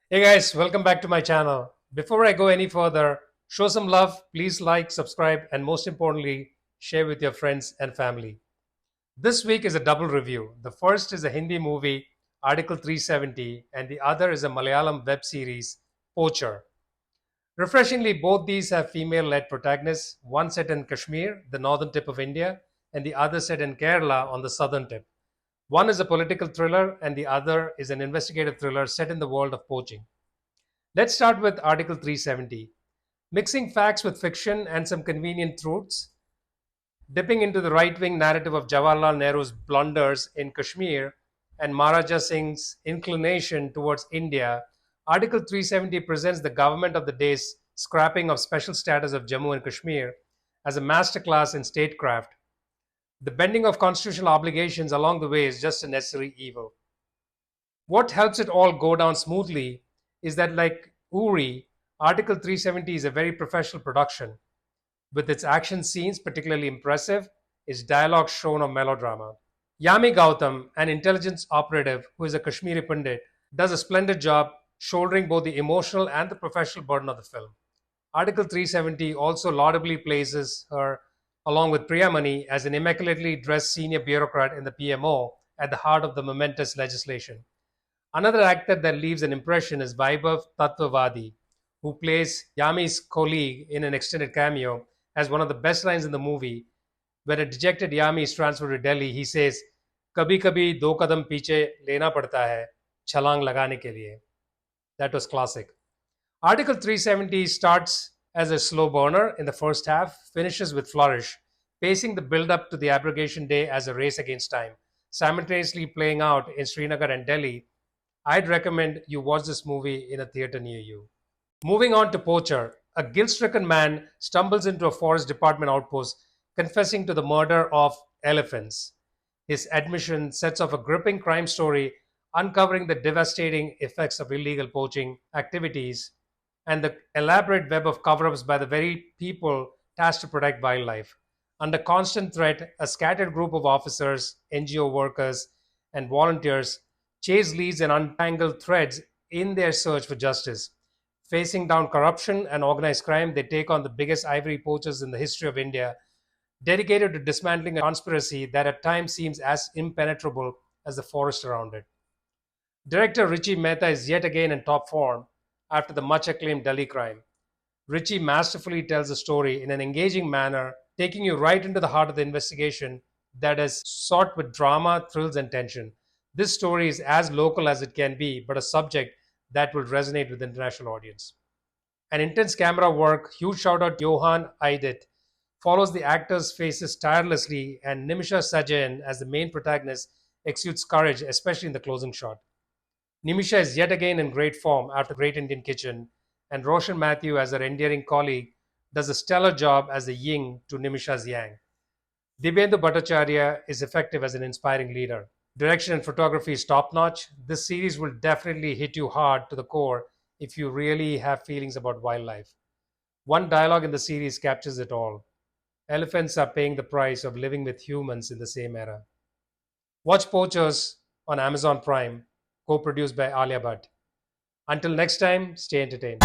Hey guys, welcome back to my channel. Before I go any further, show some love, please like, subscribe, and most importantly, share with your friends and family. This week is a double review. The first is a Hindi movie, Article 370, and the other is a Malayalam web series, Poacher. Refreshingly, both these have female led protagonists, one set in Kashmir, the northern tip of India, and the other set in Kerala on the southern tip. One is a political thriller, and the other is an investigative thriller set in the world of poaching. Let's start with Article 370. Mixing facts with fiction and some convenient truths, dipping into the right wing narrative of Jawaharlal Nehru's blunders in Kashmir and Maharaja Singh's inclination towards India, Article 370 presents the government of the day's scrapping of special status of Jammu and Kashmir as a masterclass in statecraft. The bending of constitutional obligations along the way is just a necessary evil. What helps it all go down smoothly is that, like Uri, Article 370 is a very professional production, with its action scenes particularly impressive, its dialogue shown of melodrama. Yami Gautam, an intelligence operative who is a Kashmiri Pundit, does a splendid job shouldering both the emotional and the professional burden of the film. Article 370 also laudably places her, along with Priyamani, as an immaculately dressed senior bureaucrat in the PMO at the heart of the momentous legislation. Another actor that leaves an impression is Vaibhav Tattwavadi, who plays Yami's colleague in an extended cameo, as one of the best lines in the movie. When a dejected Yami is transferred to Delhi, he says, "Kabhi kabhi do kadam piche lena padta hai, छलांग लगाने के लिए." That was classic. Article 370 starts as a slow burner in the first half, finishes with flourish, pacing the build up to the abrogation day as a race against time, simultaneously playing out in Srinagar and Delhi. I'd recommend you watch this movie in a theater near you. Moving on to Poacher, a guilt stricken man stumbles into a forest department outpost confessing to the murder of elephants. His admission sets off a gripping crime story uncovering the devastating effects of illegal poaching activities and the elaborate web of cover ups by the very people tasked to protect wildlife. Under constant threat, a scattered group of officers, NGO workers, and volunteers chase leads and untangle threads in their search for justice. Facing down corruption and organized crime, they take on the biggest ivory poachers in the history of India, dedicated to dismantling a conspiracy that at times seems as impenetrable as the forest around it. Director Richie Mehta is yet again in top form after the much acclaimed Delhi crime. Richie masterfully tells the story in an engaging manner, taking you right into the heart of the investigation that is sought with drama, thrills, and tension. This story is as local as it can be, but a subject that will resonate with the international audience. An intense camera work, huge shout out Johan Aidit, follows the actors' faces tirelessly, and Nimisha Sajan, as the main protagonist, exudes courage, especially in the closing shot. Nimisha is yet again in great form after Great Indian Kitchen, and Roshan Matthew, as her endearing colleague, does a stellar job as the yin to Nimisha's yang. Dibyendu Bhattacharya is effective as an inspiring leader. Direction and photography is top notch. This series will definitely hit you hard to the core if you really have feelings about wildlife. One dialogue in the series captures it all. Elephants are paying the price of living with humans in the same era. Watch Poachers on Amazon Prime, co produced by Alia Bhatt. Until next time, stay entertained.